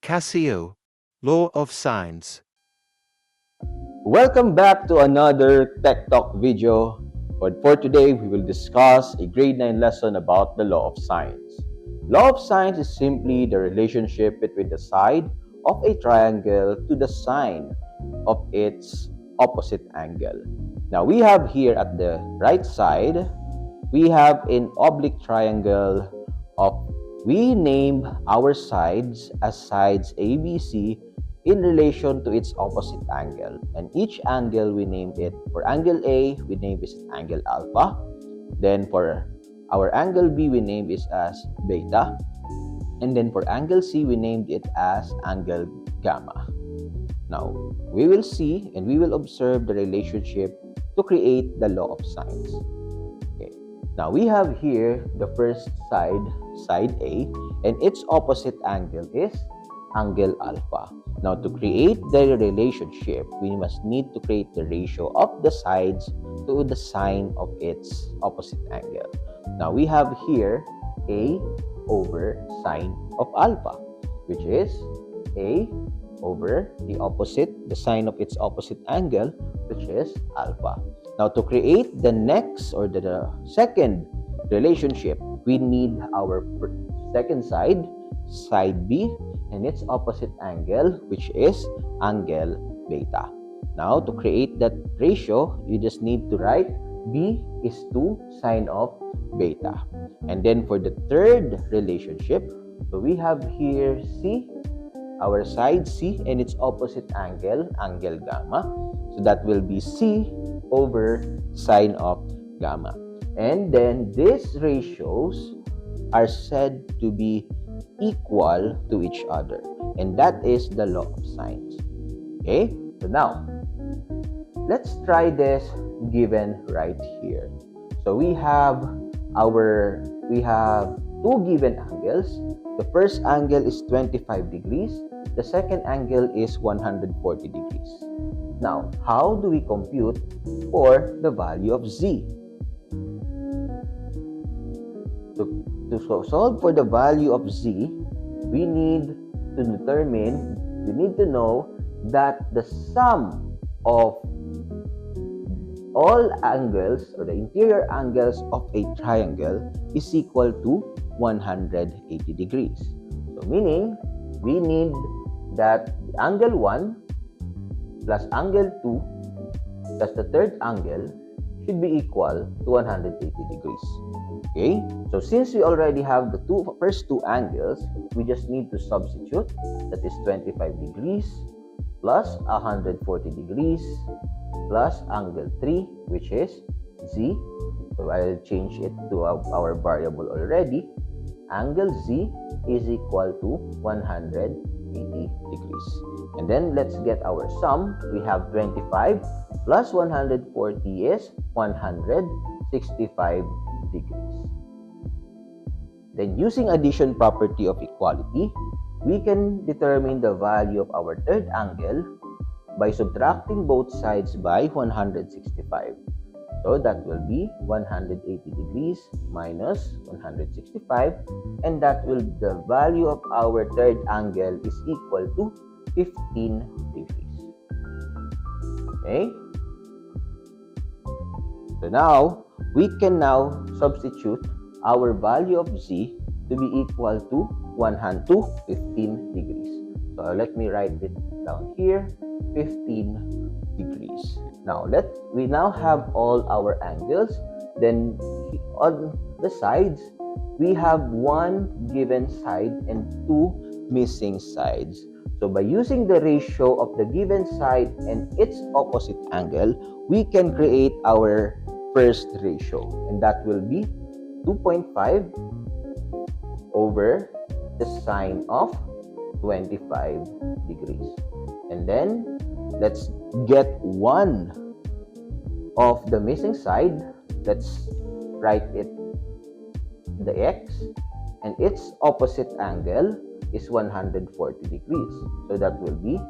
Casio, Law of Sines. Welcome back to another Tech Talk video. But for today, we will discuss a grade 9 lesson about the law of sines. Law of sines is simply the relationship between the side of a triangle to the sine of its opposite angle. Now, we have here at the right side, we have an oblique triangle of, we name our sides as sides ABC in relation to its opposite angle. And each angle, we named it, for angle A, we name it angle alpha. Then for our angle B, we named it as beta. And then for angle C, we named it as angle gamma. Now, we will see and we will observe the relationship to create the law of sines. Okay. Now, we have here the first side, side A, and its opposite angle is angle alpha. Now, to create the relationship, we must need to create the ratio of the sides to the sine of its opposite angle. Now, we have here A over sine of alpha, which is A over the sine of its opposite angle, which is alpha. Now, to create the next or the second relationship, we need our second side, side B, and its opposite angle, which is angle beta. Now, to create that ratio, you just need to write B is to sine of beta. And then for the third relationship, so we have here C, our side C, and its opposite angle, angle gamma. So that will be C over sine of gamma. And then these ratios are said to be equal to each other, and that is the law of sines. Okay, so now let's try this given right here. So we have two given angles. The first angle is 25 degrees, the second angle is 140 degrees. Now, how do we compute for the value of z? To solve for the value of z, we need to know that the sum of all angles or the interior angles of a triangle is equal to 180 degrees. So meaning, we need that angle 1 plus angle 2 plus the third angle should be equal to 180 degrees. Okay, so since we already have the first two angles, we just need to substitute. That is 25 degrees plus 140 degrees plus angle 3, which is z. So I'll change it to our variable already. Angle z is equal to 180 degrees. And then let's get our sum. We have 25 plus 140 is 165 degrees. Then using addition property of equality, we can determine the value of our third angle by subtracting both sides by 165. So that will be 180 degrees minus 165, and that will the value of our third angle is equal to 15 degrees. Okay? So now, we can now substitute our value of z to be equal to 15 degrees. So let me write it down here, 15 degrees. Now, we now have all our angles. Then on the sides, we have one given side and two missing sides. So by using the ratio of the given side and its opposite angle, we can create our first ratio, and that will be 2.5 over the sine of 25 degrees. And then let's get one of the missing side. Let's write it the x, and its opposite angle is 140 degrees. So that will be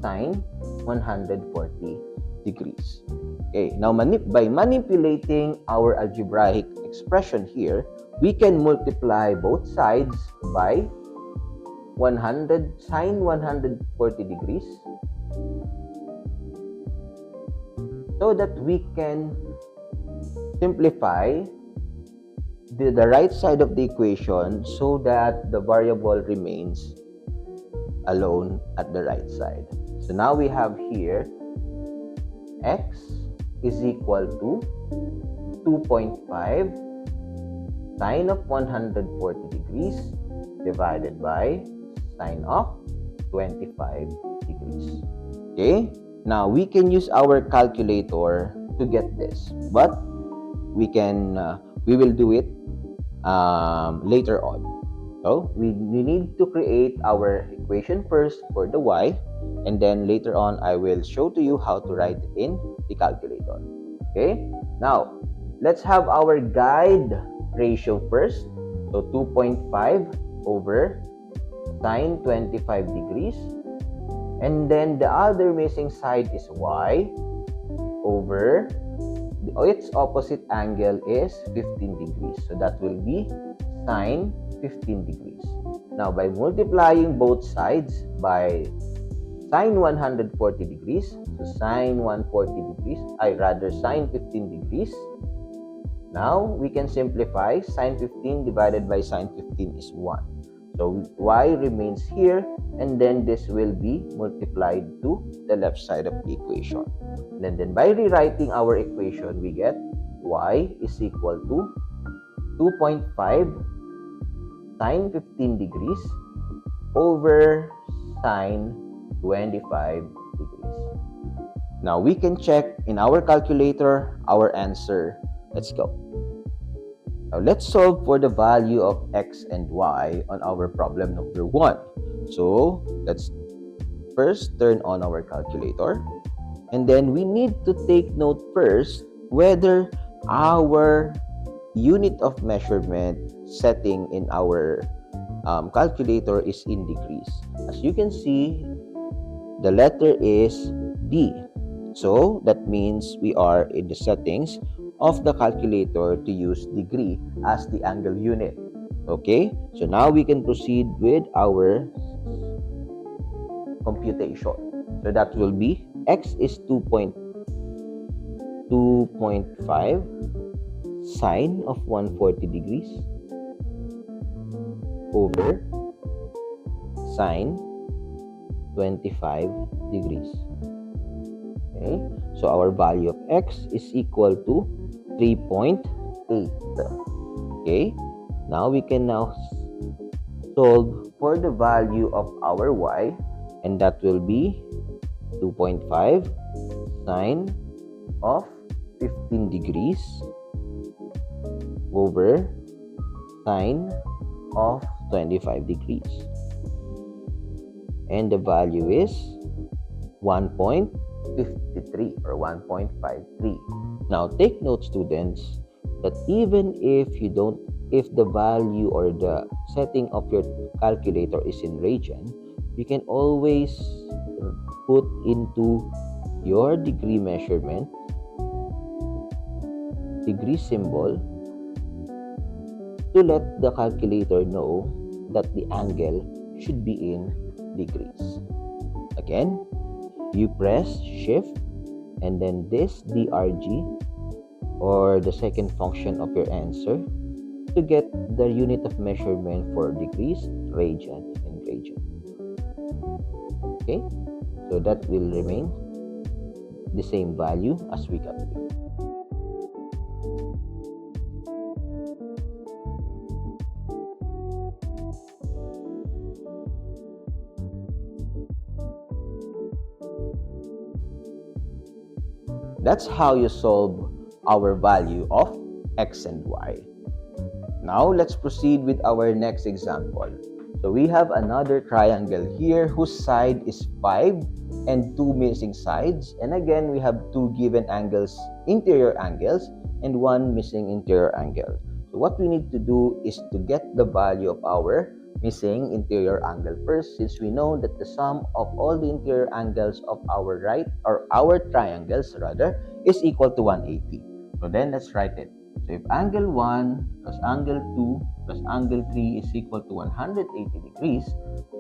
sine 140 degrees. Okay, now by manipulating our algebraic expression here, we can multiply both sides by sine 140 degrees so that we can simplify the right side of the equation so that the variable remains alone at the right side. So now we have here x is equal to 2.5 sine of 140 degrees divided by sine of 25 degrees. Okay? Now we can use our calculator to get this, but we will do it later on. So we need to create our equation first for the y, and then later on I will show to you how to write it in the calculator. Okay? Now let's have our guide ratio first. So 2.5 over sine 25 degrees, and then the other missing side is y over its opposite angle is 15 degrees. So that will be sine 15 degrees. Now by multiplying both sides by sine 140 degrees, so sine 140 degrees, sine 15 degrees. Now we can simplify. Sine 15 divided by sine 15 is 1. So y remains here, and then this will be multiplied to the left side of the equation. And then by rewriting our equation, we get y is equal to 2.5 sine 15 degrees over sine 25 degrees. Now we can check in our calculator our answer. Let's go. Now let's solve for the value of x and y on our problem number 1. So let's first turn on our calculator, and then we need to take note first whether our unit of measurement setting in our calculator is in degrees. As you can see, the letter is D. So that means we are in the settings of the calculator to use degree as the angle unit. Okay, so now we can proceed with our computation. So that will be x is 2.5 sine of 140 degrees over sine 25 degrees. Okay, so our value of x is equal to 3.8. Okay, now we can solve for the value of our y, and that will be 2.5 sine of 15 degrees over sine of 25 degrees, and the value is 1.53 or 1.53. Now take note, students, that even if the value or the setting of your calculator is in radian, you can always put into your degree measurement degree symbol to let the calculator know that the angle should be in degrees. Again, you press shift and then this DRG or the second function of your answer to get the unit of measurement for degrees, radian, and radian. Okay, so that will remain the same value as we got before. That's how you solve our value of x and y. Now let's proceed with our next example. So we have another triangle here whose side is 5 and 2 missing sides. And again, we have 2 given angles, interior angles, and 1 missing interior angle. So what we need to do is to get the value of our missing interior angle first, since we know that the sum of all the interior angles of our triangles is equal to 180. So then let's write it. So if angle 1 plus angle 2 plus angle 3 is equal to 180 degrees,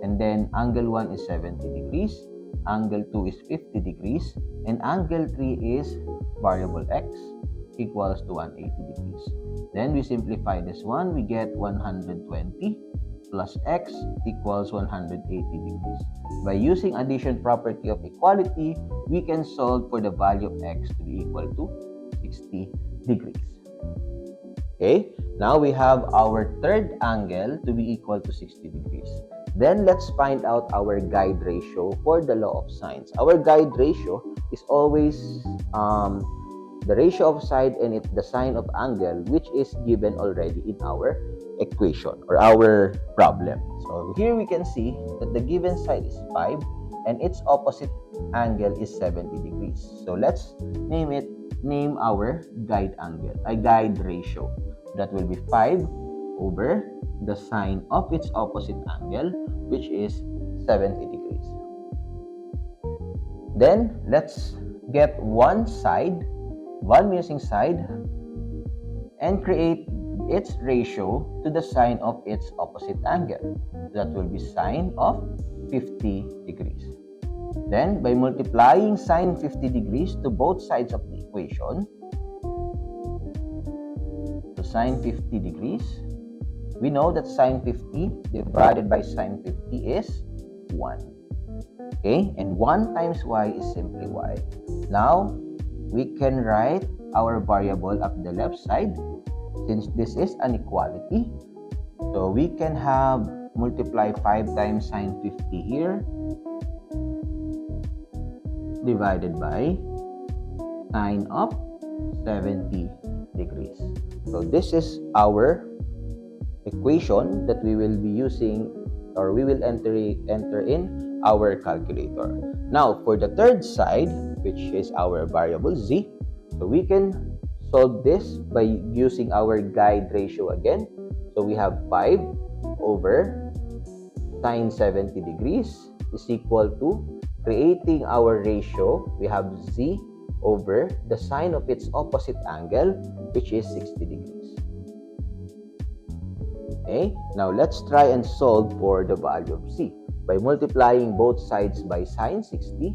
and then angle 1 is 70 degrees, angle 2 is 50 degrees, and angle 3 is variable x equals to 180 degrees. Then we simplify this one, we get 120 plus x equals 180 degrees. By using addition property of equality, we can solve for the value of x to be equal to 60 degrees. Okay, now we have our third angle to be equal to 60 degrees. Then let's find out our guide ratio for the law of sines. Our guide ratio is always the ratio of side and the sine of angle, which is given already in our equation or our problem. So here we can see that the given side is 5 and its opposite angle is 70 degrees. So let's name our guide angle, a guide ratio. That will be 5 over the sine of its opposite angle, which is 70 degrees. Then let's get one missing side, and create its ratio to the sine of its opposite angle. That will be sine of 50 degrees. Then, by multiplying sine 50 degrees to both sides of the equation, to sine 50 degrees, we know that sine 50 divided by sine 50 is 1. Okay, and 1 times y is simply y. Now, we can write our variable at the left side since this is an equality. So we can have multiply 5 times sine 50 here divided by sine of 70 degrees. So this is our equation that we will be using, or we will enter in our calculator. Now for the third side, which is our variable z, so we can solve this by using our guide ratio again. So we have 5 over sine 70 degrees is equal to, creating our ratio, we have z over the sine of its opposite angle, which is 60 degrees. Okay, now let's try and solve for the value of z by multiplying both sides by sine 60.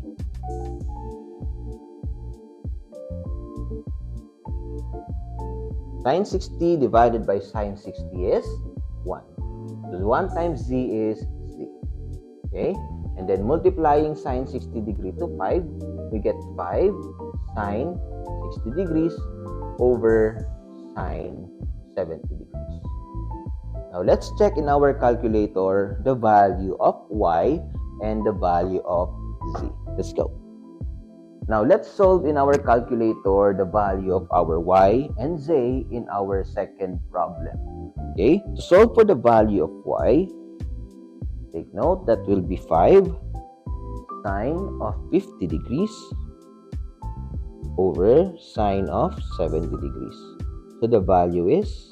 Sine 60 divided by sine 60 is 1. So 1 times z is z. Okay, and then multiplying sine 60 degree to 5, we get 5 sine 60 degrees over sine 70 degrees. Now let's check in our calculator the value of y and the value of z. Let's go. Now let's solve in our calculator the value of our y and z in our second problem. Okay, to solve for the value of y, take note that will be 5 sine of 50 degrees over sine of 70 degrees. So the value is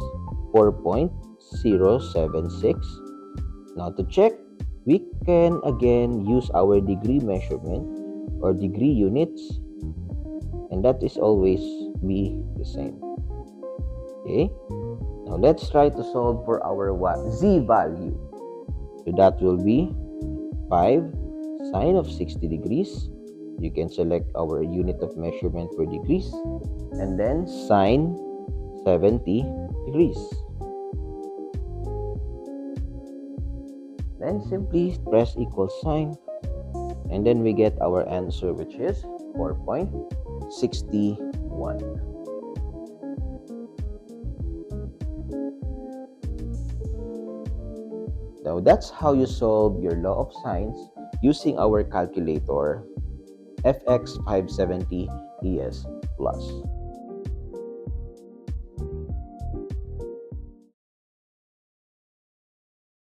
4.076. Now to check, we can again use our degree measurement or degree units, and that is always be the same. Okay, now let's try to solve for our z value. So that will be 5 sine of 60 degrees. You can select our unit of measurement for degrees, and then sine 70 degrees. Then simply press equal sign, and then we get our answer, which is 4.61. Now that's how you solve your law of sines using our calculator FX570 ES Plus.